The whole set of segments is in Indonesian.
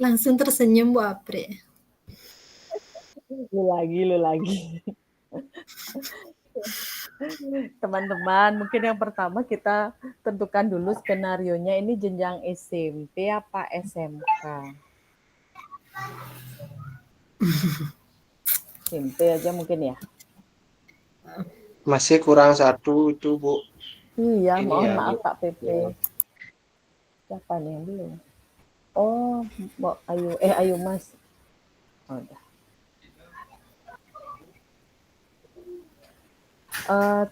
Langsung tersenyum Bu Apri. Lu lagi. Teman-teman, mungkin yang pertama kita tentukan dulu skenarionya ini jenjang SMP apa SMK? SMP aja mungkin ya. Masih kurang satu itu Bu. Iya, Ini mohon ya Bu. maaf Pak PP. Siapa nih yang belum? Oh, Mbak Ayu. Ayu Mas. Oh, udah.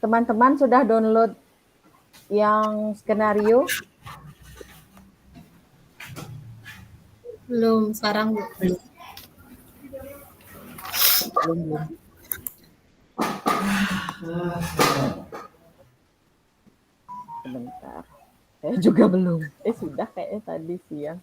Teman-teman sudah download yang skenario? Belum, sekarang Bu. Belum. Sebentar. Saya juga belum. Sudah kayaknya tadi siang.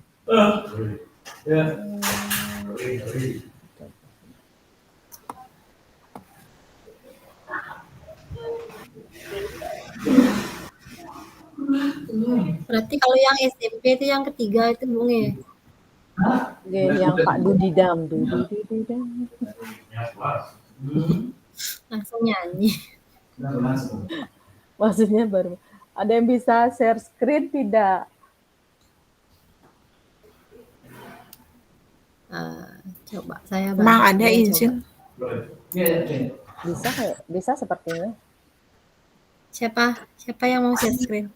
Berarti kalau yang SMP itu yang ketiga itu Bung ya? Oke, yang Pak Dudidam. Dudidam. Langsung nyanyi. Maksudnya baru. Ada yang bisa share screen tidak? Coba saya bantu. Emang ada izin? Bisa sepertinya. Siapa yang mau share screen?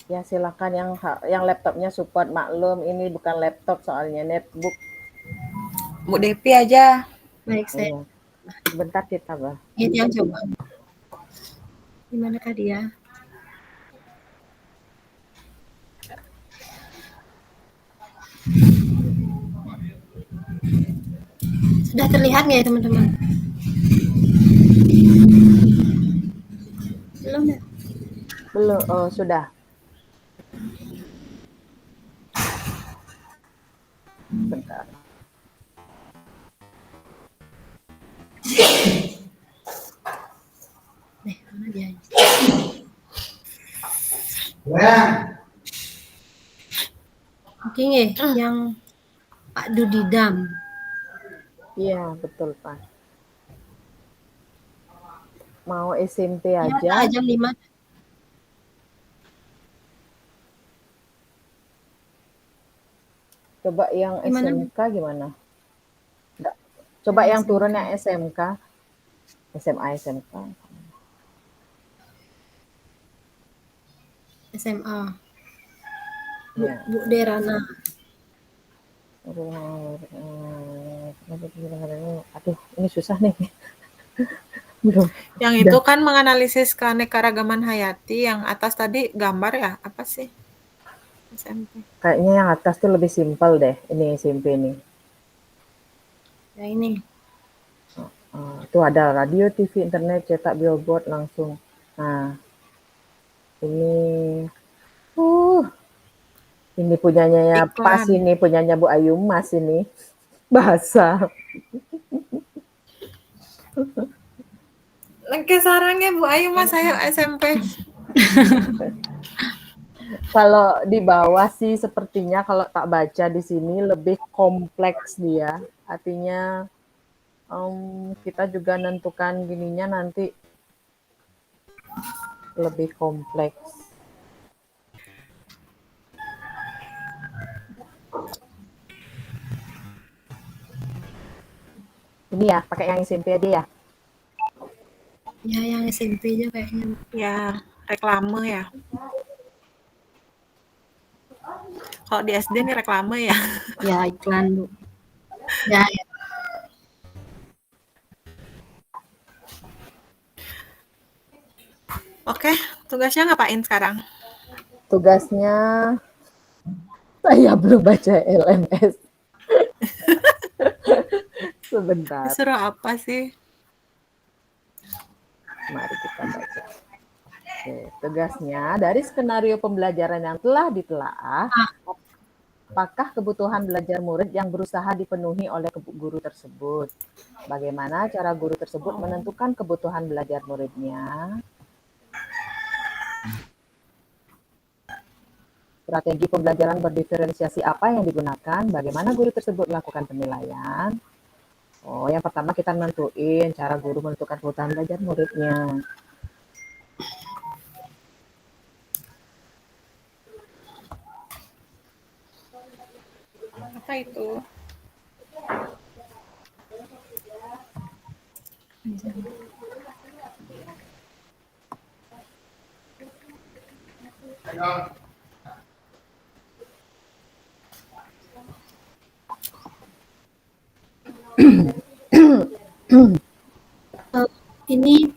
Ya silakan yang laptopnya support, maklum ini bukan laptop soalnya netbook. Bu Depi aja. Baik, saya. Iya. Sebentar kita, Bah. Ini yang coba. Gimana kah dia? Sudah terlihat nggak ya teman-teman? Belum ya? Belum, oh sudah. Bentar. Mana dia? Mungkin ya, yang Pak Dudidam. Iya, betul, Pak. Mau SMP Ya, aja. jam 5. Coba yang Gimana? SMK gimana? Enggak. Coba yang turun yang SMK. SMA, SMK. SMA. Ya. Bu Derana. Aduh, ini susah nih. Belum. Yang itu kan menganalisis keanekaragaman hayati, yang atas tadi gambar ya? Apa sih? SMP. Kayaknya yang atas tuh lebih simpel deh. Ini SMP nih. Ya ini. Itu ada radio, TV, internet, cetak, billboard langsung. Nah, ini punyanya ya pas, ini punyanya Bu Ayu Mas ini. Bahasa. Lengke sarangnya Bu Ayu Mas, ayo SMP. Kalau di bawah sih sepertinya kalau tak baca di sini lebih kompleks dia. Artinya kita juga nentukan gininya nanti lebih kompleks. Ini ya, pakai yang SMP aja ya? Ya, yang SMP aja kayaknya. Ya, reklame ya. Kalau di SD nih reklame ya. Ya, iklan, Bu. Ya. Oke, tugasnya ngapain sekarang? Tugasnya saya belum baca LMS. Sebentar. Disuruh apa sih? Mari kita baca. Oke, tugasnya dari skenario pembelajaran yang telah ditelaah, apakah kebutuhan belajar murid yang berusaha dipenuhi oleh guru tersebut? Bagaimana cara guru tersebut menentukan kebutuhan belajar muridnya? strategi pembelajaran berdiferensiasi apa yang digunakan, bagaimana guru tersebut melakukan penilaian. Oh, yang pertama kita menentuin cara guru menentukan kebutuhan belajar muridnya. Apa itu? Ini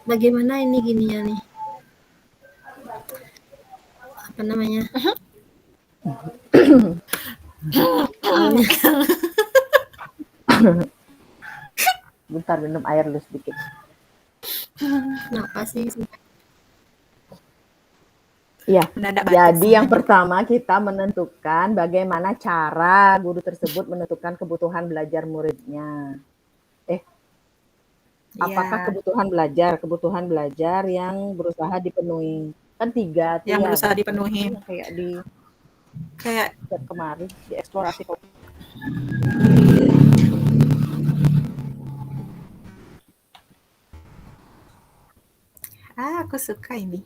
bagaimana ini gininya nih? Apa namanya? Bentar, minum air dulu sedikit. Kenapa sih? Iya, Mendadak jadi batuk yang semuanya. pertama kita menentukan bagaimana cara guru tersebut menentukan kebutuhan belajar muridnya. Apakah Iya, kebutuhan belajar yang berusaha dipenuhi? Kan 3 tuh yang ya, berusaha berarti dipenuhi. yang kayak di Kayak kemarin di eksplorasi. aku suka ini.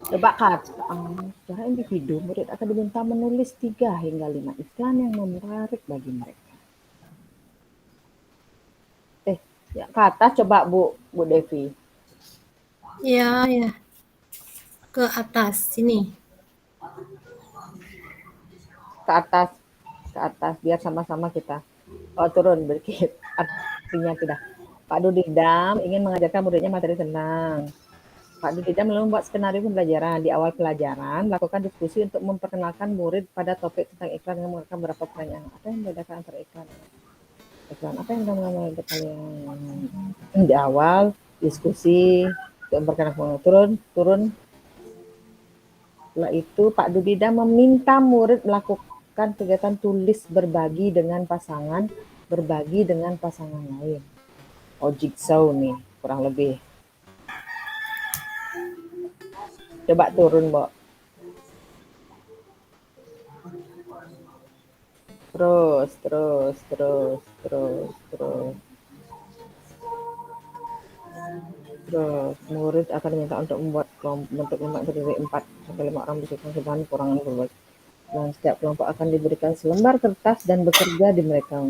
Coba secara individu murid akan diminta menulis 3 hingga 5 iklan yang menarik bagi mereka. Ya, ke atas coba Bu Devi. Ya, ya. Ke atas sini. Ke atas biar sama-sama kita. Oh, turun sedikit. Artinya tidak. Pak Dudidam ingin mengajarkan muridnya materi tenang. Pak Dudidam lalu membuat skenario pembelajaran. Di awal pelajaran, lakukan diskusi untuk memperkenalkan murid pada topik tentang iklan dengan menggunakan beberapa pertanyaan. Apa yang membedakan antara iklan? Iklan apa yang kamu menurut kalian? Di awal diskusi untuk memperkenalkan turun. Setelah itu Pak Dudidam meminta murid melakukan kegiatan tulis berbagi dengan pasangan lain. Oh, jigsaw nih, kurang lebih. Coba turun, Mbak. Terus murid akan diminta untuk membuat kelompok terdiri 4 sampai 5 orang berdasarkan kebutuhan kurangan berbagi. Dan setiap kelompok akan diberikan selembar kertas dan bekerja di mereka.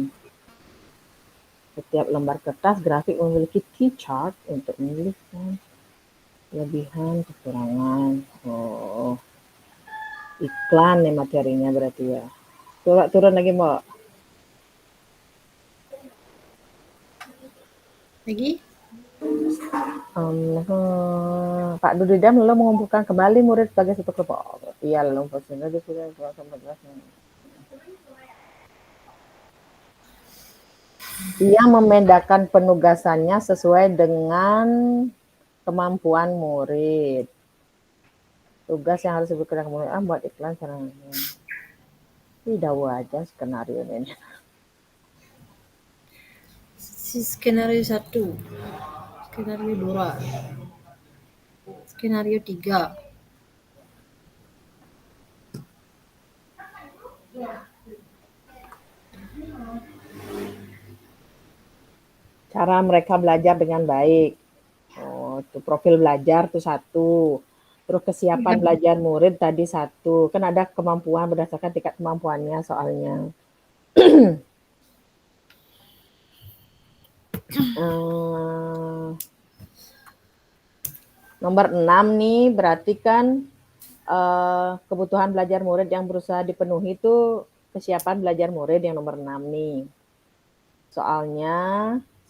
Setiap lembar kertas grafik memiliki T-chart untuk menuliskan kelebihan, kekurangan. Oh, iklan nih materinya berarti ya. Coba turun lagi, Mbak. Lagi? Pak Dudidam lalu mengumpulkan kembali murid sebagai satu kelompok. Iya, lalu memposisikan di Ia membedakan penugasannya sesuai dengan kemampuan murid. Tugas yang harus dikerjakan murid buat iklan caranya. Tidak aja skenario ini. Skenario 1. Skenario 2. Skenario 3. Cara mereka belajar dengan baik. Oh, itu profil belajar tuh 1. Terus kesiapan belajar murid tadi 1. Kan ada kemampuan berdasarkan tingkat kemampuannya soalnya. Nomor 6 nih berarti kan kebutuhan belajar murid yang berusaha dipenuhi itu kesiapan belajar murid yang nomor 6 nih. Soalnya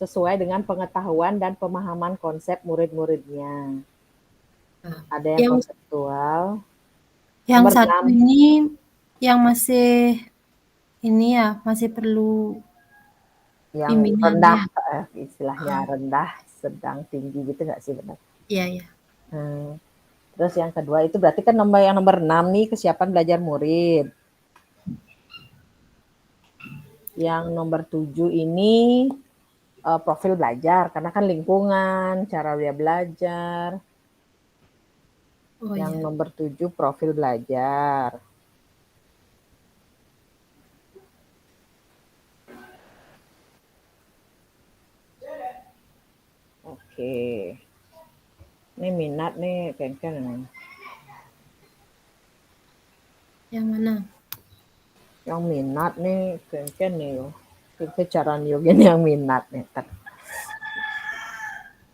sesuai dengan pengetahuan dan pemahaman konsep murid-muridnya. Ada yang konseptual. Yang Nomor 1 6. ini yang masih ini ya, masih perlu Yang bimbingan rendah, ya. istilahnya rendah, sedang, tinggi gitu nggak sih benar? Iya, iya. Terus yang kedua itu berarti kan yang nomor 6 nih kesiapan belajar murid. Yang nomor 7 ini profil belajar, karena kan lingkungan, cara dia belajar. Oh Yang iya. nomor 7 profil belajar. Oke. Ini minat nih, kan. Yang mana? Yang minat nih, kan nih yo. Kecaran yo gini yang minat nih.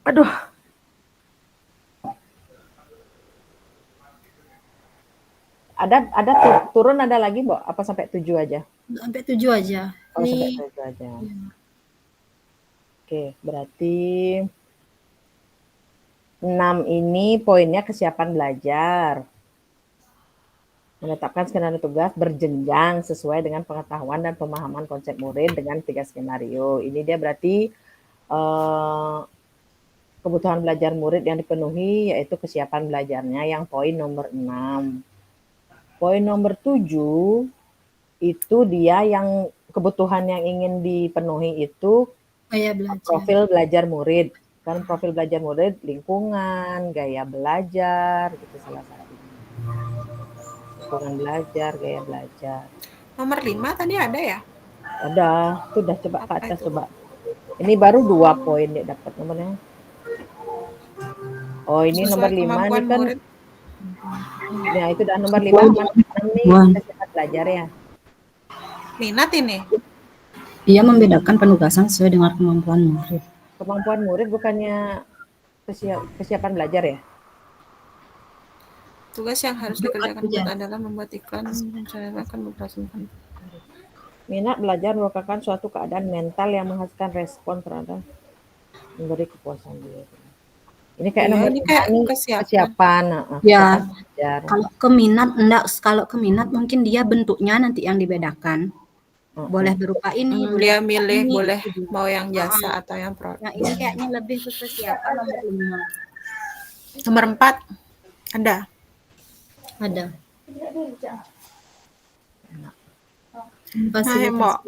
Aduh. Ada turun ada lagi, Mbok? Apa sampai 7 aja? Sampai 7 aja. Oh, sampai Ini 7 aja. ya. Oke, berarti 6 ini poinnya kesiapan belajar. Menetapkan skenario tugas berjenjang sesuai dengan pengetahuan dan pemahaman konsep murid dengan 3 skenario. Ini dia berarti kebutuhan belajar murid yang dipenuhi yaitu kesiapan belajarnya yang poin nomor 6. Poin nomor 7 itu dia yang kebutuhan yang ingin dipenuhi itu Gaya belajar. profil belajar murid. Kan profil belajar murid lingkungan, gaya belajar gitu salah satunya. Lingkungan belajar, gaya belajar. Nomor 5 tadi ada ya? Ada, sudah coba ke Apa atas itu? coba. Ini baru 2 poin dia dapat nomornya. Oh, ini nomor Sesuai 5 kemampuan nih kan. murid. Ya, itu udah nomor 5 nih kesiapan belajar ya. Minat ini. Ia membedakan penugasan sesuai dengan kemampuan murid. Kemampuan murid bukannya kesiapan belajar ya? Tugas yang harus dikerjakan murid adalah membuat iklan, menceritakan beberapa. Minat belajar merupakan suatu keadaan mental yang menghasilkan respon terhadap memberi kepuasan diri. Ini kayak nomor ini 5 kayak nih kesiapan. Ya, belajar. kalau keminat mungkin dia bentuknya nanti yang dibedakan. Boleh berupa ini, boleh Dia berupa milih ini, boleh gitu. mau yang jasa atau yang produk. Yang ini kayaknya lebih ke kesiapan nomor 5. Nomor 4 ada. Ada. Nah, Mbok.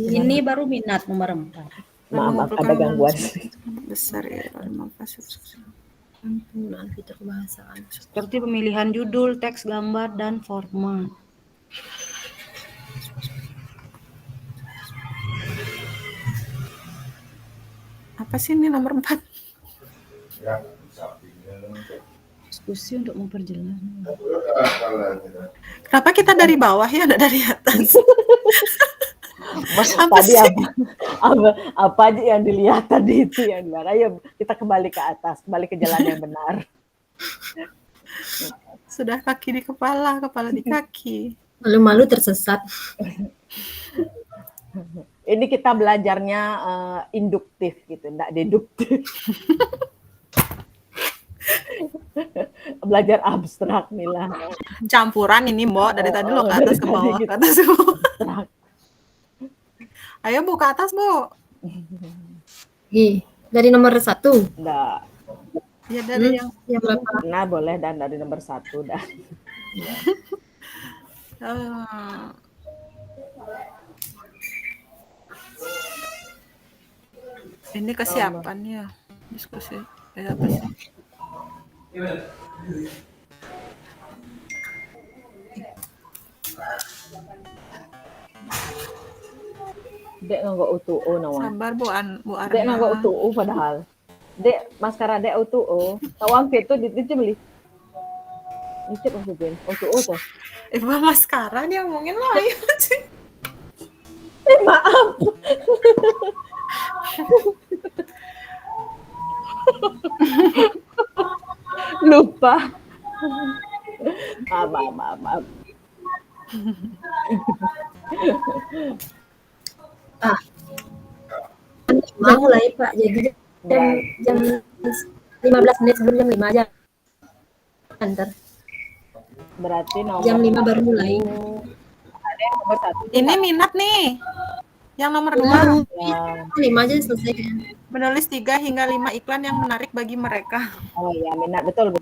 Ini baru minat nomor 4. Maaf, ada gangguan. Besar ya. Penggunaan fitur kebahasaan. Seperti pemilihan judul, teks, gambar, dan format. Apa sih ini nomor 4? Diskusi untuk memperjelas. Kenapa kita dari bawah ya, enggak dari atas? Apa tadi apa aja yang dilihat tadi itu yang benar. Ayo kita kembali ke atas, kembali ke jalan yang benar. Sudah kaki di kepala, kepala di kaki. Malu-malu tersesat. Ini kita belajarnya induktif gitu, enggak deduktif. Belajar abstrak Mila. Campuran ini, Mbok, dari tadi lo ke atas ke bawah, ke atas ke bawah. Ayo, Bu, ke atas, Bu. Dari nomor 1. Enggak. Ya dari yang berapa? Nah, boleh dan dari nomor 1 dah. Ini kesiapannya. Diskusi. Apa sih? Dek nganggo UTU nawan. Sabar Bu Arna. Dek nganggo UTU padahal. Dek maskara dek UTU. Tawang itu dicip beli. Dicip maksudnya. UTU tuh. Maskara dia ngomongin lain sih. Maaf. Lupa. Maaf. Udah mulai Pak, jadi jam 15 menit sebelum jam 5 aja. Antar. Berarti nomor jam 5 baru mulai. Ada yang nomor 1. Ini minat nih. Yang nomor 2. Ya. 5 aja selesai. Menulis 3 hingga 5 iklan yang menarik bagi mereka. Oh ya, minat betul.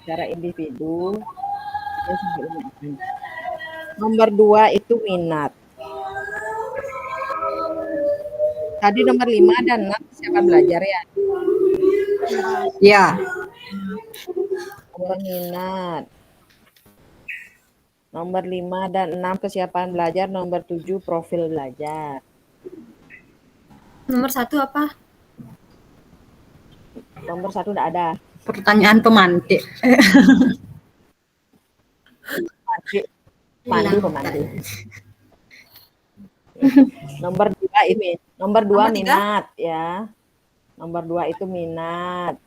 Secara individu. Nomor 2 itu minat. Tadi nomor 5 dan 6 kesiapan belajar ya. Ya, Nomor minat. Nomor 5 dan 6 kesiapan belajar, nomor 7 profil belajar. Nomor 1 apa? Nomor 1 enggak ada. pertanyaan pemantik. Pandu pemandu. Nomor 2 ini, nomor 2 Nomor 3? minat ya. Nomor 2 itu minat.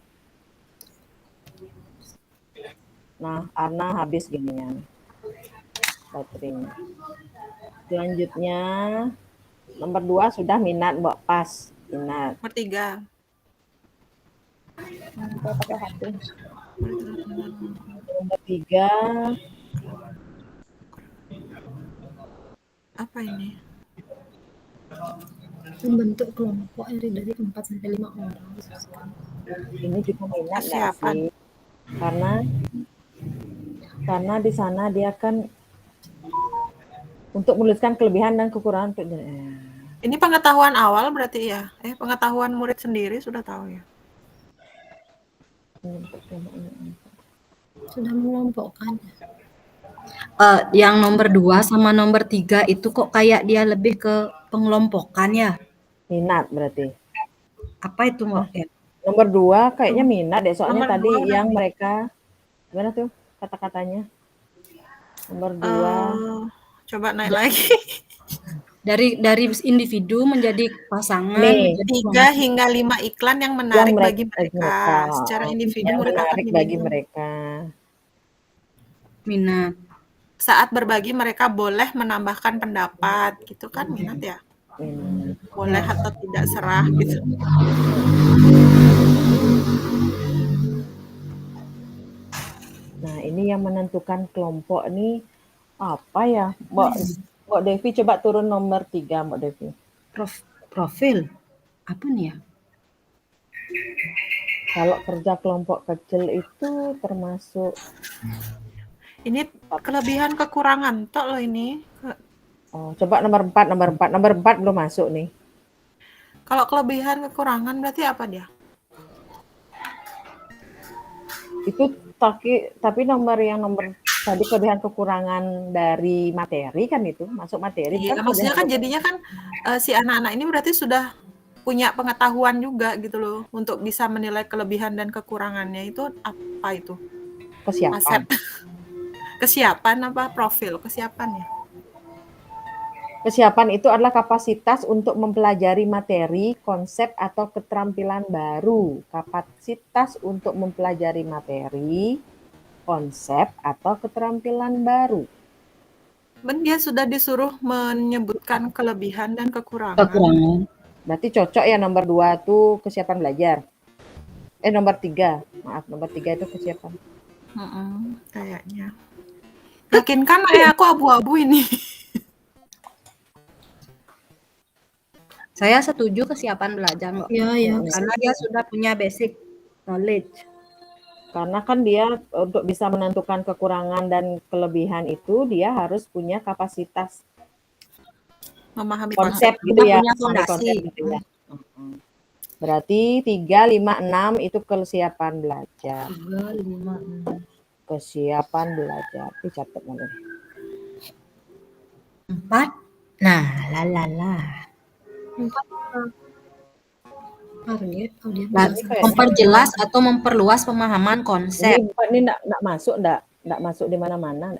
Nah, Arna habis ginian baterainya. Selanjutnya nomor 2 sudah minat, Mbak, pas minat. Nomor 3. Pakai HP. Nomor 3 Apa ini? Membentuk kelompok dari 4 sampai 5 orang. ini juga minat nggak Kesiapan. sih? Karena di sana dia kan untuk menuliskan kelebihan dan kekurangan. Ini pengetahuan awal berarti ya? Pengetahuan murid sendiri sudah tahu ya? Sudah mengelompokkan. Yang nomor 2 sama nomor 3 itu kok kayak dia lebih ke pengelompokan ya? Minat berarti. Apa itu Mbak? Nomor 2 kayaknya minat deh, soalnya Nomor tadi 2 yang udah mereka gimana tuh kata-katanya? Nomor 2 coba naik lagi. Dari individu menjadi pasangan, nih, menjadi 3 hingga 5 iklan yang menarik bagi mereka. Secara individu yang murid akan menarik bagi dimiliki. mereka. minat. Saat berbagi mereka boleh menambahkan pendapat, gitu kan minat ya? Minat. Boleh atau tidak serah gitu. Nah, ini yang menentukan kelompok nih apa ya? Mbak Devi coba turun nomor 3, Mbak Devi. Profil. Apa nih ya? Kalau kerja kelompok kecil itu termasuk Ini kelebihan kekurangan tok loh ini. coba nomor 4 belum masuk nih. Kalau kelebihan kekurangan berarti apa dia? Itu tapi nomor tadi kelebihan kekurangan dari materi kan itu masuk materi. Iya, maksudnya kan jadinya kan si anak-anak ini berarti sudah punya pengetahuan juga gitu loh untuk bisa menilai kelebihan dan kekurangannya itu apa itu? Kesiapan. Aset. Kesiapan apa profil kesiapannya? Kesiapan itu adalah kapasitas untuk mempelajari materi, konsep atau keterampilan baru. Kapasitas untuk mempelajari materi, konsep atau keterampilan baru. Dia sudah disuruh menyebutkan kelebihan dan kekurangan. Berarti cocok ya nomor 2 tuh kesiapan belajar. Nomor 3. Maaf, nomor 3 itu kesiapan. Kayaknya. Yakinkan aku abu-abu ini. Saya setuju kesiapan belajar, Mbak. Iya. Karena dia sudah punya basic knowledge. Karena kan dia untuk bisa menentukan kekurangan dan kelebihan itu dia harus punya kapasitas Memahami konsep gitu ya, punya fondasi. gitu ya. Berarti 3, 5, 6 itu kesiapan belajar. 3, 5, 6. Kesiapan belajar. Dicatat mana? 4. Nah, lalala. 4 Memperjelas atau memperluas pemahaman konsep. Ini enggak masuk di mana-mana.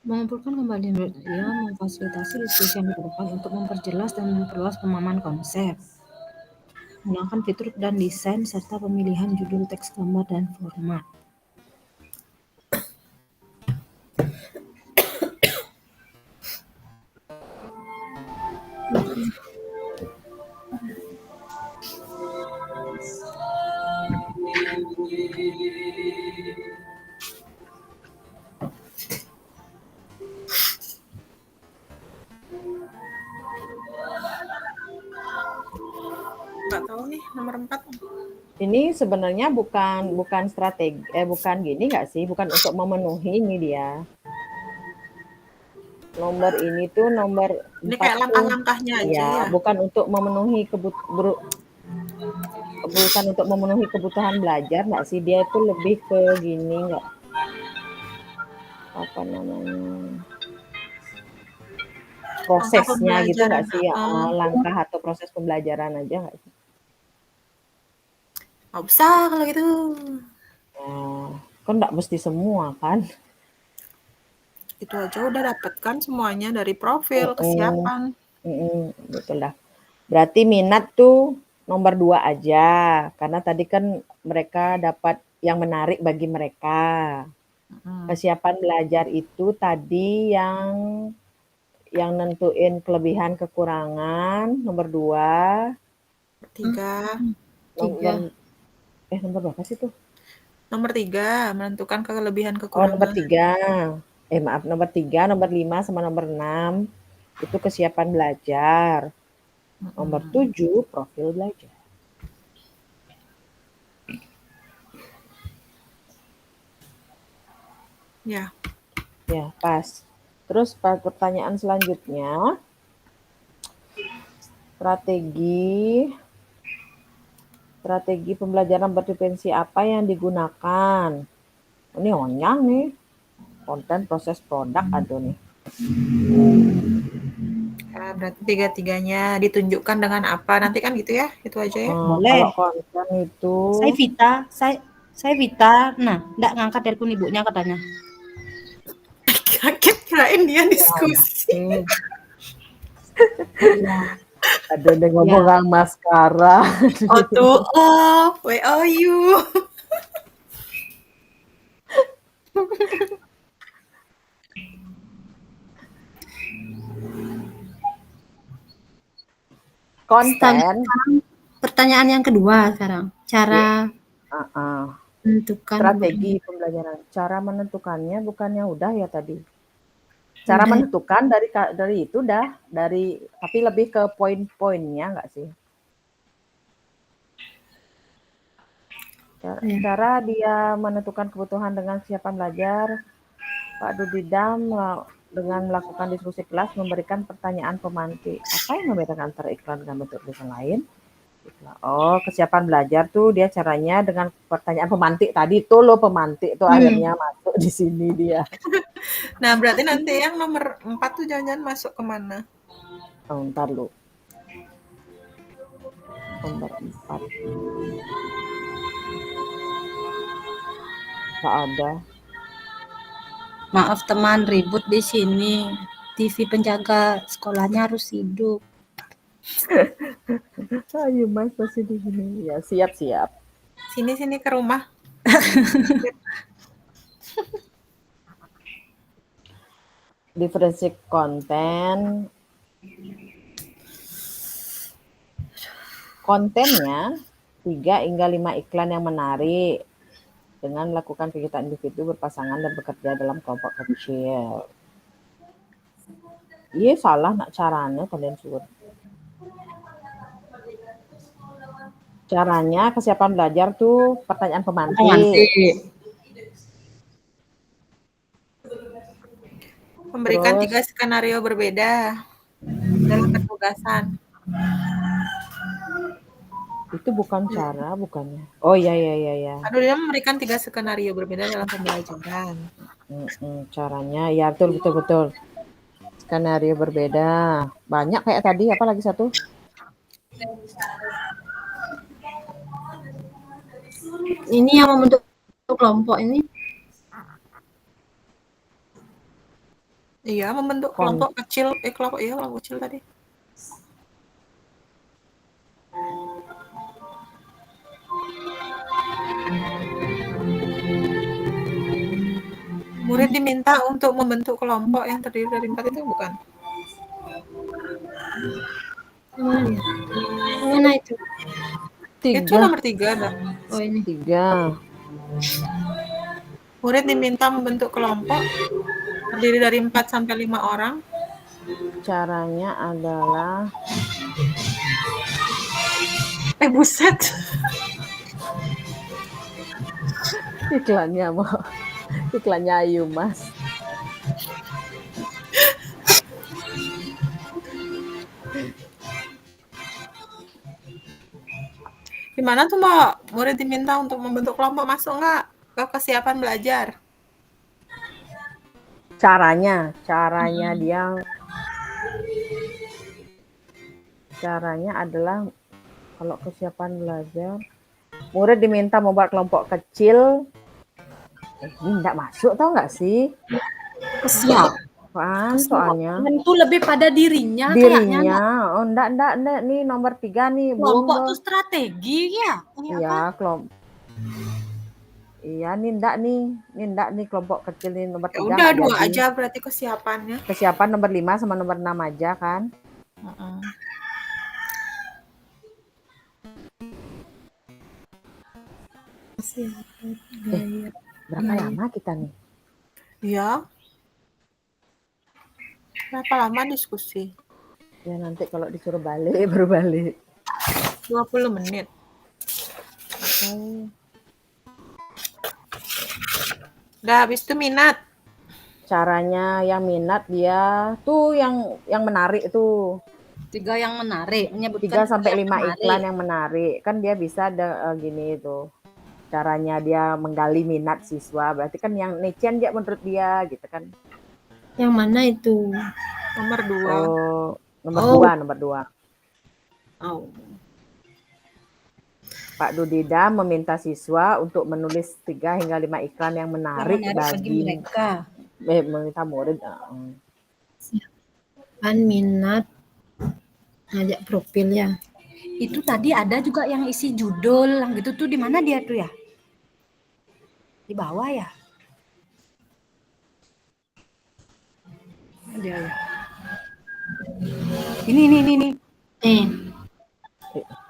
Mengumpulkan kembali dia memfasilitasi diskusi yang diperlukan untuk memperjelas dan memperluas pemahaman konsep. Menggunakan fitur dan desain serta pemilihan judul teks, gambar, dan format. Nggak tahu nih nomor 4. Ini sebenarnya bukan strategi, bukan gini nggak sih? Bukan untuk memenuhi ini dia. Nomor ini tuh nomor Ini 4 kayak tuh, langkah-langkahnya aja ya, ya. bukan untuk memenuhi bukan untuk memenuhi kebutuhan belajar nggak sih? Dia itu lebih ke gini nggak? Apa namanya? Prosesnya gitu nggak pembelajaran. sih? Ya, langkah atau proses pembelajaran aja nggak sih? Nggak usah kalau gitu. Kan nggak mesti semua kan? Itu aja udah dapet kan semuanya dari profil, kesiapan. Betul dah. Berarti minat tuh nomor 2 aja, karena tadi kan mereka dapat yang menarik bagi mereka. Kesiapan belajar itu tadi yang nentuin kelebihan kekurangan, nomor 2. 3. Nomor berapa sih tuh? Nomor 3, menentukan kelebihan Oh, nomor kekurangan. 3. Maaf, nomor 3, nomor 5, sama nomor 6 itu kesiapan belajar. Nomor 7, profil belajar. Ya. Ya, pas. Terus pertanyaan selanjutnya, strategi pembelajaran berdimensi apa yang digunakan? Ini onyang nih. Konten, proses, produk, aduh nih. Ya, berarti 3-tiganya ditunjukkan dengan apa? Nanti kan gitu ya, itu aja ya. Boleh. Kalau konten itu Saya Vita. Nah, enggak ngangkat telepon ibunya katanya. Kaget kirain dia diskusi. ada yang ngomong orang maskara. Where are you? Konten. Pertanyaan yang kedua sekarang. Cara menentukan strategi pembelajaran. Cara menentukannya bukannya udah ya tadi. Cara menentukan dari itu dah, tapi lebih ke poin-poinnya nggak sih? Cara dia menentukan kebutuhan dengan kesiapan belajar, Pak Dudidam dengan melakukan diskusi kelas memberikan pertanyaan pemantik. Apa yang membedakan antara iklan dan bentuk tulisan lain? Oh, kesiapan belajar tuh dia caranya dengan pertanyaan pemantik tadi tuh loh, pemantik tuh akhirnya masuk di sini dia. Nah, berarti nanti yang nomor 4 tuh jangan-jangan masuk kemana? Oh, ntar lu. Nomor 4. Nggak ada. Maaf teman, ribut di sini. TV penjaga sekolahnya harus hidup. Ayo Mas masih di sini. Ya, siap. Sini ke rumah. Diferensi konten. Kontennya 3 hingga 5 iklan yang menarik dengan melakukan kegiatan individu berpasangan dan bekerja dalam kelompok kecil. Iya salah nak caranya kalian suruh. Caranya kesiapan belajar tuh pertanyaan pemantik. Memberikan 3 skenario berbeda dalam penugasan. Itu bukan cara, bukannya. Oh iya. Aduh, dia memberikan 3 skenario berbeda dalam pembelajaran. Caranya, ya betul. Skenario berbeda. Banyak kayak tadi, apa lagi satu? Ini yang membentuk kelompok ini. Iya, membentuk kelompok kecil. Kelompok kecil tadi. Murid diminta untuk membentuk kelompok yang terdiri dari 4 itu bukan? Mana itu? 3. Itu nomor 3 dah. Oh ini. 3. Murid diminta membentuk kelompok terdiri dari 4 sampai 5 orang. Caranya adalah Buset. Iklannya mau iklannya Ayu Mas. Gimana tuh mau murid diminta untuk membentuk kelompok, masuk nggak ke kesiapan belajar? Caranya adalah kalau kesiapan belajar, murid diminta membuat kelompok kecil. Ini enggak masuk tau nggak sih? Kesiapan soalnya. Itu lebih pada dirinya kayaknya. Dirinya, oh enggak, nih nomor 3 nih, belum Kelompok dong. tuh strategi ya? Iya, kelompok. Iya, nih enggak nih kelompok kecil nih nomor 3. Ya udah 2 aja berarti kesiapannya. Kesiapan nomor 5 sama nomor 6 aja kan? Berapa lama kita nih? Iya. Berapa lama diskusi? Ya nanti kalau disuruh balik baru balik. 20 menit. Udah habis itu minat. Caranya yang minat dia tuh yang menarik tuh. 3 yang menarik, menyebutkan 3 sampai 5 iklan yang menarik. Kan dia bisa gini itu. Caranya dia menggali minat siswa. Berarti kan yang necian dia menurut dia gitu kan. Yang mana itu? Nomor 2. Oh, nomor 2. Oh. Pak Dudida meminta siswa untuk menulis 3 hingga 5 iklan yang menarik bagi mereka. Meminta murid. Kan minat ngajak profil ya. Itu tadi ada juga yang isi judul, yang gitu tuh di mana dia tuh ya? Di bawah ya? Ada ya. Ini.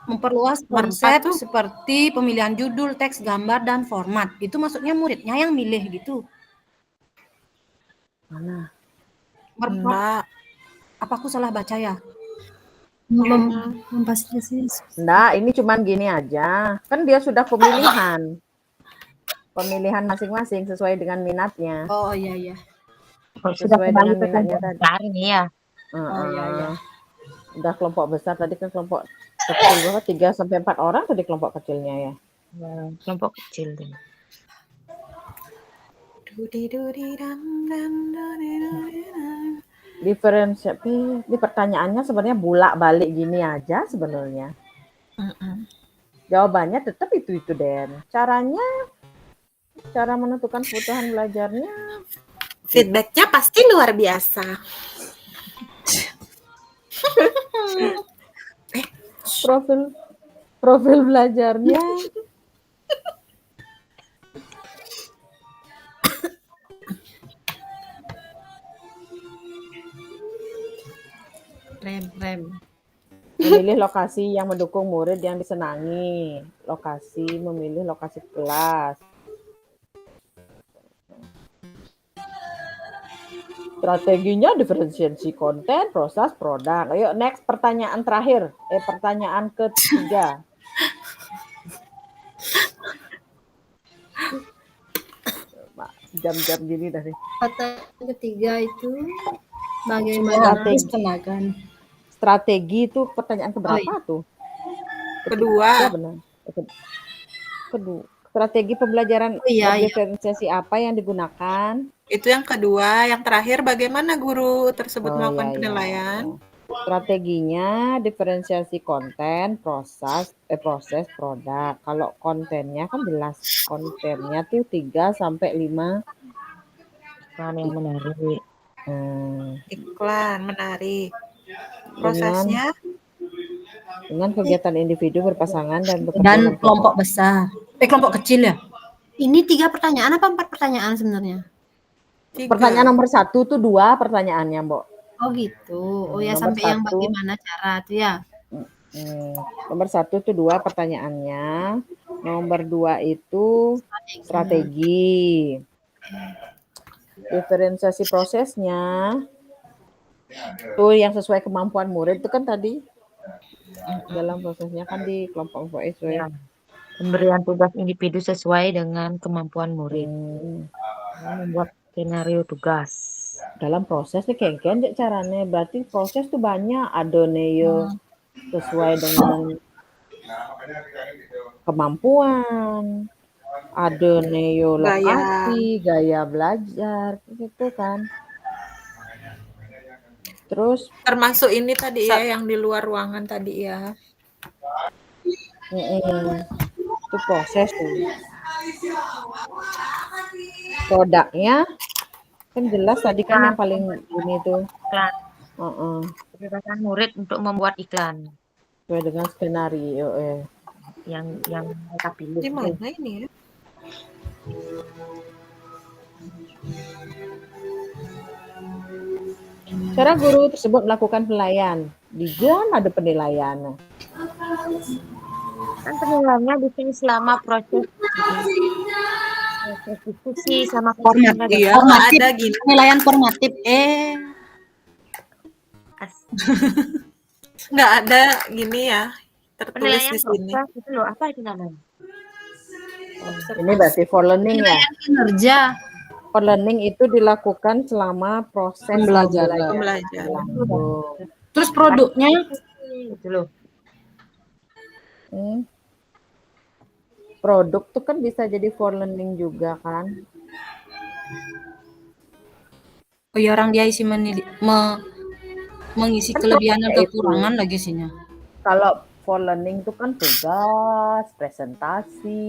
Memperluas konsep seperti pemilihan judul, teks, gambar, dan format. Itu maksudnya muridnya yang milih gitu. Mana? Enggak. Apa aku salah baca ya? Memfasilitasi. Enggak, ini cuman gini aja. Kan dia sudah pemilihan. Pemilihan masing-masing sesuai dengan minatnya. Oh iya. Sesuai dengan minatnya tadi. Ini ya. Oh iya. Udah kelompok besar tadi kan kelompok kecil banget 3 sampai 4 orang tadi kelompok kecilnya ya. Kelompok kecil tuh. Diferensiasi di pertanyaannya sebenarnya bolak-balik gini aja sebenarnya. Jawabannya tetap itu Den. Cara menentukan kebutuhan belajarnya. Feedbacknya pasti luar biasa. Profil belajarnya. Rem. Memilih lokasi yang mendukung murid yang disenangi. Memilih lokasi kelas. Strateginya diferensiasi konten, proses, produk. Ayo next pertanyaan terakhir. Pertanyaan ketiga. Jam-jam gini dah nih. Pertanyaan ketiga itu bagaimana strategi itu pertanyaan keberapa tuh? Kedua. Benar. Kedua. Strategi pembelajaran diferensiasi apa yang digunakan? Itu yang kedua. Yang terakhir bagaimana guru tersebut melakukan penilaian? Strateginya diferensiasi konten, proses, produk. Kalau kontennya kan jelas. Kontennya tuh 3 sampai 5 Iklan yang menarik. Iklan menarik. Prosesnya dengan kegiatan individu berpasangan dan kelompok besar. Kelompok kecil ya? Ini 3 pertanyaan apa 4 pertanyaan sebenarnya? 3. Pertanyaan nomor 1 tuh 2 pertanyaannya, Mbok. Oh gitu. Oh ya, Nomor sampai yang 1. bagaimana cara tuh ya? Nomor 1 tuh 2 pertanyaannya. Nomor 2 itu strategi. Diferensiasi prosesnya tuh yang sesuai kemampuan murid itu kan tadi dalam prosesnya kan di kelompok sesuai Pemberian tugas individu sesuai dengan kemampuan murid. Hmm. Membuat skenario tugas. Dalam proses nih kayak caranya. Berarti proses tuh banyak. Ada nih sesuai dengan kemampuan. Ada neo lokasi, gaya belajar, gitu kan. Terus Termasuk ini tadi ya yang di luar ruangan tadi ya. itu proses tuh. Produknya kan jelas tadi kan yang paling ini tuh. Iklan. Kebebasan murid untuk membuat iklan. Sesuai dengan skenario yang mereka pilih. Di mana ini ya? Cara guru tersebut melakukan penilaian. Di jam ada penilaian. Kan penilaiannya di sini selama proses diskusi sama Formatif. Iya, Formatif. ada gini. Penilaian formatif. Nggak ada gini ya tertulis penilaian di sini. proses itu loh, apa itu namanya? Ini berarti for learning ya. Kinerja. For learning itu dilakukan selama proses Pembelajaran. Terus produknya Itu loh. Produk tuh kan bisa jadi for learning juga kan. oh ya orang dia isi mengisi Kan kelebihan dan prosesnya kekurangan lagi isinya. Kalau for learning itu kan tugas, presentasi,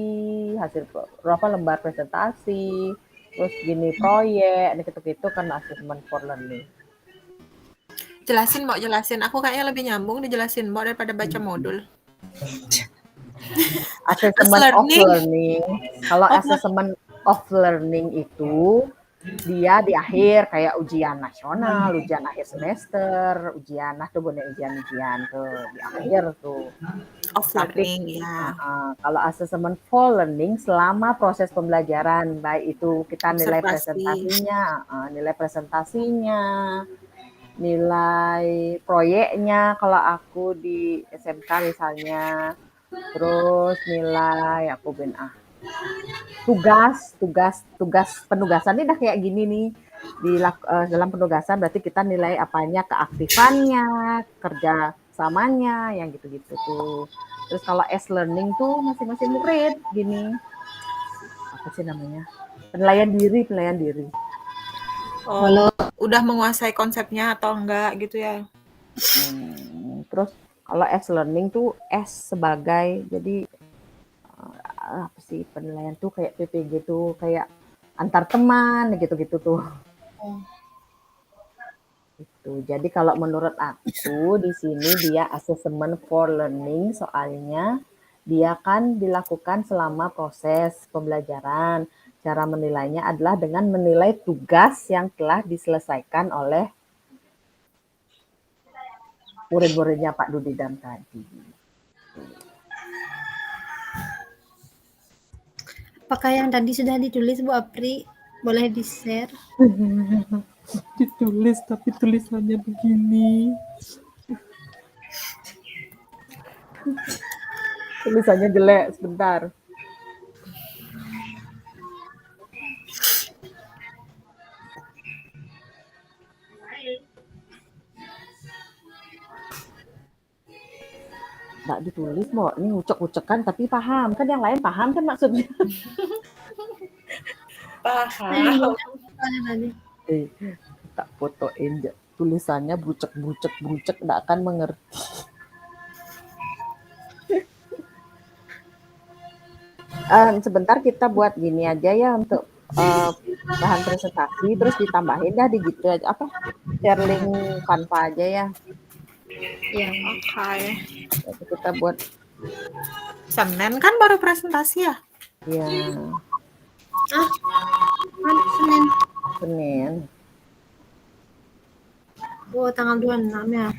hasil berapa lembar presentasi, terus gini proyek, gitu-gitu kan asesmen for learning. Jelasin, Mbak, jelasin. Aku kayaknya lebih nyambung dijelasin, Mbak, daripada baca modul. Assessment of learning. Kalau assessment of learning itu dia di akhir kayak ujian nasional, ujian akhir semester, ujian tuh bener ujian tuh di akhir tuh. Of learning ya. Kalau assessment for learning selama proses pembelajaran, baik itu kita nilai presentasinya, nilai proyeknya kalau aku di SMK misalnya, terus nilai tugas penugasan ini udah kayak gini nih dalam penugasan berarti kita nilai apanya, keaktifannya, kerja samanya, yang gitu-gitu tuh. Terus kalau as learning tuh masing-masing murid gini, apa sih namanya, penilaian diri. Kalau udah menguasai konsepnya atau enggak gitu ya. Terus kalau as learning tuh S sebagai, jadi apa sih penilaian tuh kayak PPG tuh kayak antar teman gitu-gitu tuh. Itu. Jadi kalau menurut aku di sini dia assessment for learning soalnya dia kan dilakukan selama proses pembelajaran. Cara menilainya adalah dengan menilai tugas yang telah diselesaikan oleh murid-muridnya Pak Dudidam tadi. Apakah yang tadi sudah ditulis Bu Apri? Boleh di-share? Ditulis tapi tulisannya begini. Tulisannya jelek, sebentar. Nggak ditulis, mau ini ucek-ucekan tapi paham. Kan yang lain paham kan maksudnya. Paham. Tak fotoin tulisannya bucek nggak akan mengerti. Sebentar kita buat gini aja ya untuk bahan presentasi, terus ditambahin dah di gitu aja, apa share link Canva aja ya. Iya, oke. Jadi kita buat Senin kan baru presentasi ya? ya Senin. Oh, tanggal 26 ya.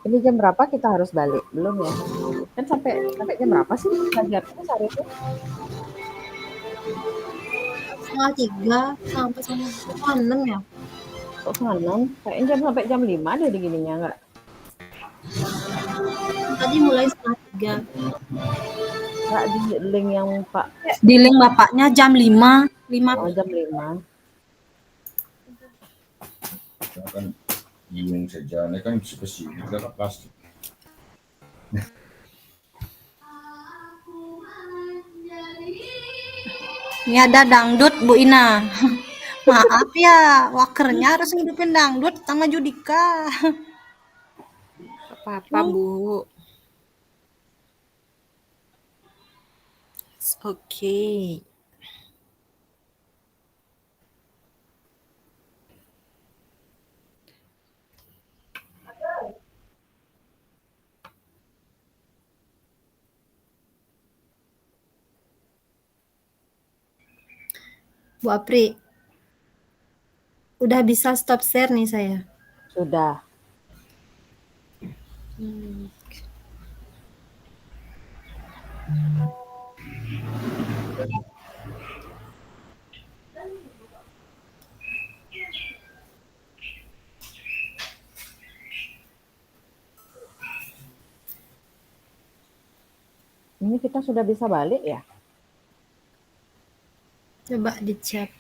Ini jam berapa kita harus balik? Belum ya? Kan sampai jam berapa sih belajarnya sehari itu? 2:30 sampai setengah 6 ya. Kok setengah 6? Kayaknya sampai jam 5 deh digininya enggak? Tadi mulai setengah 3. Enggak di link yang Pak. Di link bapaknya jam 5. 5 Oh, jam 5. Saya kan bingung saja. Ini kan ke sini kita pasti. Ini ada dangdut Bu Ina. Maaf ya, wakernya harus ngidupin dangdut sama Judika. Apa-apa, Bu. It's okay. Bu Apri, udah bisa stop share nih saya. Sudah. Ini kita sudah bisa balik ya? Coba dicek.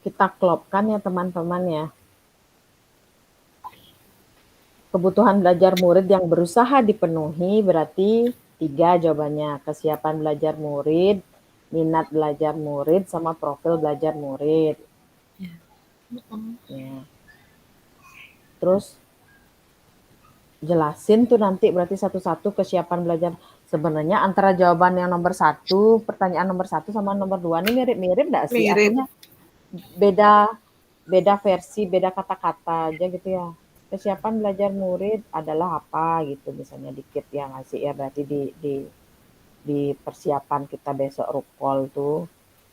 Kita klopkan ya teman-teman ya. Kebutuhan belajar murid yang berusaha dipenuhi berarti 3 jawabannya. Kesiapan belajar murid, minat belajar murid, sama profil belajar murid. Ya. Terus jelasin tuh nanti berarti satu-satu kesiapan belajar. Sebenarnya antara jawaban yang nomor 1, pertanyaan nomor 1 sama nomor 2 ini mirip-mirip nggak sih? Mirip. Artinya beda versi, beda kata-kata aja gitu ya. Kesiapan belajar murid adalah apa gitu, misalnya dikit ya ngasih ya, berarti di persiapan kita besok rukol tuh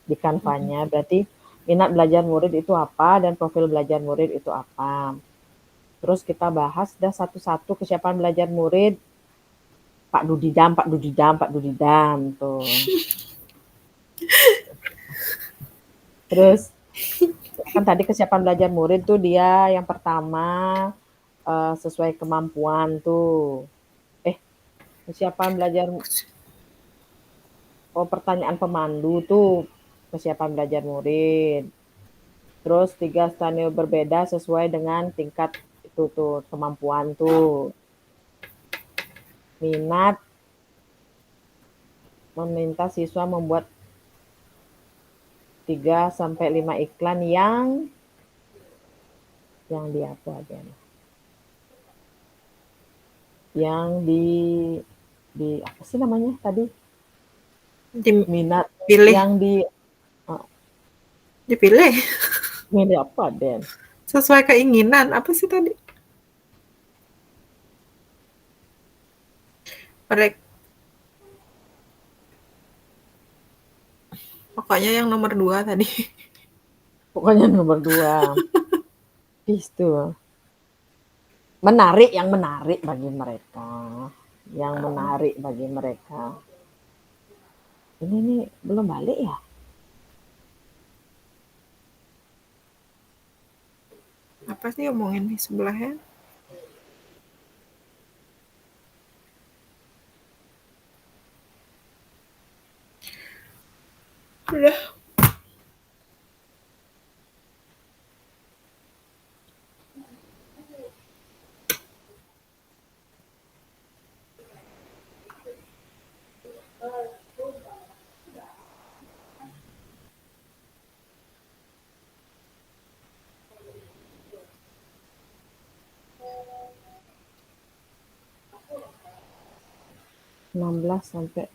di kanvanya, berarti minat belajar murid itu apa dan profil belajar murid itu apa. Terus kita bahas dah satu-satu kesiapan belajar murid. Pak Dudidam tuh. Terus kan tadi kesiapan belajar murid tuh dia yang pertama sesuai kemampuan tuh. Kesiapan belajar pertanyaan pemandu tuh kesiapan belajar murid. Terus 3 skenario berbeda sesuai dengan tingkat itu tuh kemampuan tuh. Minat meminta siswa membuat 3 sampai 5 iklan yang di apa aja. Yang di apa sih namanya tadi? Minat Dipilih. yang Dipilih. milih apa, Den? Sesuai keinginan. Apa sih tadi? Pokoknya yang nomor 2 tadi. Pokoknya nomor 2. Itu. Yang menarik bagi mereka. Yang menarik bagi mereka. Ini belum balik ya? Apa sih omongin di sebelahnya? Udah. Enam belas sampai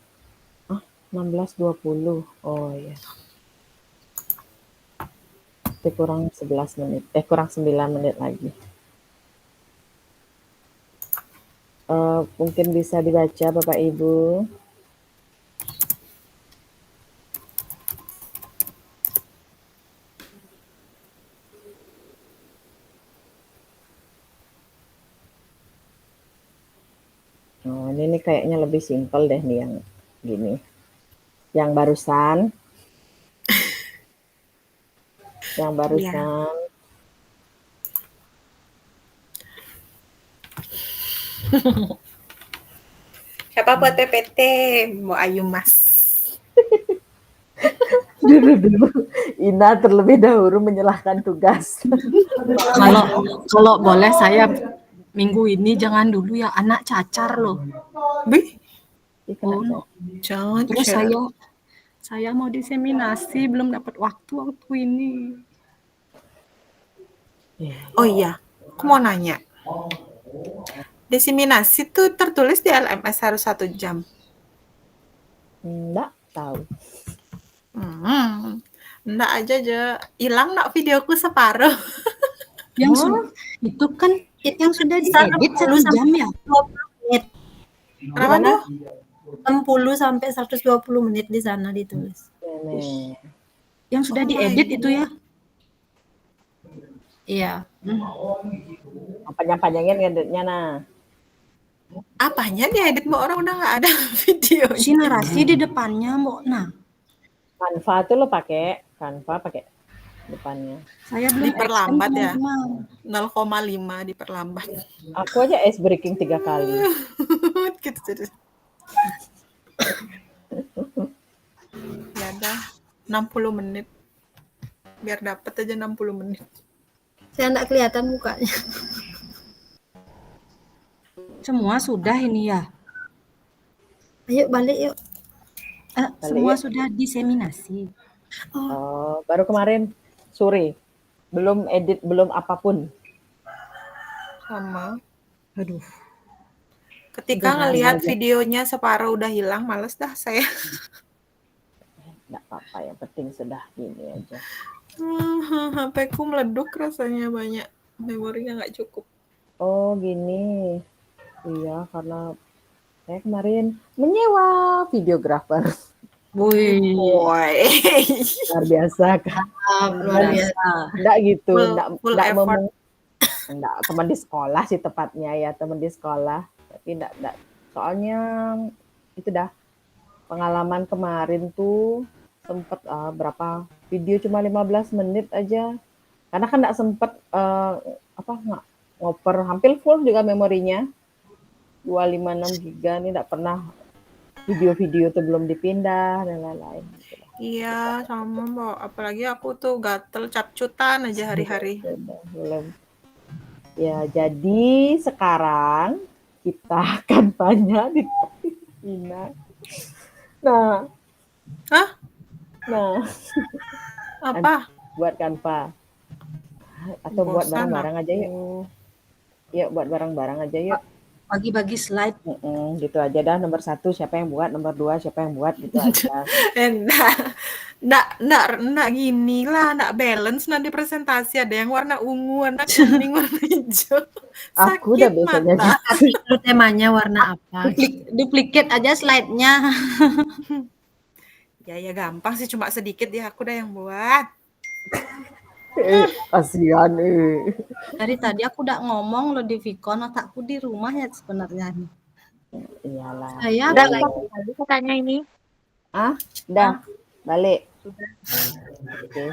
16.20. Oh iya. Itu kurang 11 menit. Kurang 9 menit lagi. Mungkin bisa dibaca Bapak Ibu. Oh, ini kayaknya lebih simpel deh nih yang gini. Yang barusan. Yang barusan. Siapa buat PPT? Mau Ayu Mas. Dulu Ina terlebih dahulu menyalahkan tugas. Kalau boleh saya minggu ini jangan dulu ya, anak cacar loh. Bih, Oh, no. Terus saya mau diseminasi, belum dapat waktu ini. Oh iya, aku mau nanya. Diseminasi tuh tertulis di LMS harus 1 jam. Enggak tahu. Enggak aja hilang nak videoku separuh. Itu kan yang sudah diedit 1 jam ya. 20 menit. Kenapa tuh? 60 sampai 120 menit di sana ditulis. Yang sudah diedit itu ya. Iya. Panjang-panjangin editnya nah. Apanya diedit Mbak, orang udah nggak ada video. Si narasi di depannya Mbak. Nah, Canva tuh lo pakai Canva pakai depannya. saya belum Diperlambat ya. teman-teman. 0,5 diperlambat. Aku aja ice breaking 3 kali. Gitu jadi. Ya dah, 60 menit. Biar dapat aja 60 menit. Saya enggak kelihatan mukanya. Semua sudah ini ya. Ayo balik yuk. Semua sudah diseminasi. Oh, baru kemarin sore. Belum edit, belum apapun. Sama. Aduh. Ketika ngelihat videonya separuh udah hilang, males dah saya. Enggak apa-apa, yang penting sudah gini aja. HP ku meleduk rasanya banyak. Memorinya nggak cukup. Oh, gini. Iya, karena saya kemarin menyewa videographer. Woi. Luar biasa kan? Luar biasa. Enggak gitu, Full enggak effort. enggak teman di sekolah sih tepatnya ya, teman di sekolah. Tapi enggak. Soalnya itu dah pengalaman kemarin tuh sempet berapa video cuma 15 menit aja. Karena kan enggak sempet ngoper hampir full juga memorinya. 256 giga nih enggak pernah video-video tuh belum dipindah dan lain-lain. Iya, sama Mbak. Apalagi aku tuh gatel capcutan aja hari-hari. Belum. Ya, jadi sekarang kita kampanye di Ina. Nah. Hah? Nah. Apa? Buat Canva. Atau buat barang-barang aja yuk. Yuk, buat barang-barang aja yuk. Bagi-bagi slide. Gitu aja dah. Nomor 1 siapa yang buat, nomor 2 siapa yang buat, gitu aja. Enggak gini lah, enggak balance nanti presentasi. Ada yang warna ungu, warna kuning, warna hijau. Aku udah biasanya Itu temanya warna apa? Duplicate aja slide-nya. Ya gampang sih, cuma sedikit ya aku dah yang buat. Kasihan Dari tadi aku udah ngomong lo di Vicon, otakku di rumah ya sebenarnya. Iyalah. Saya Udah katanya ini. Udah. Balik. Sudah. Oke.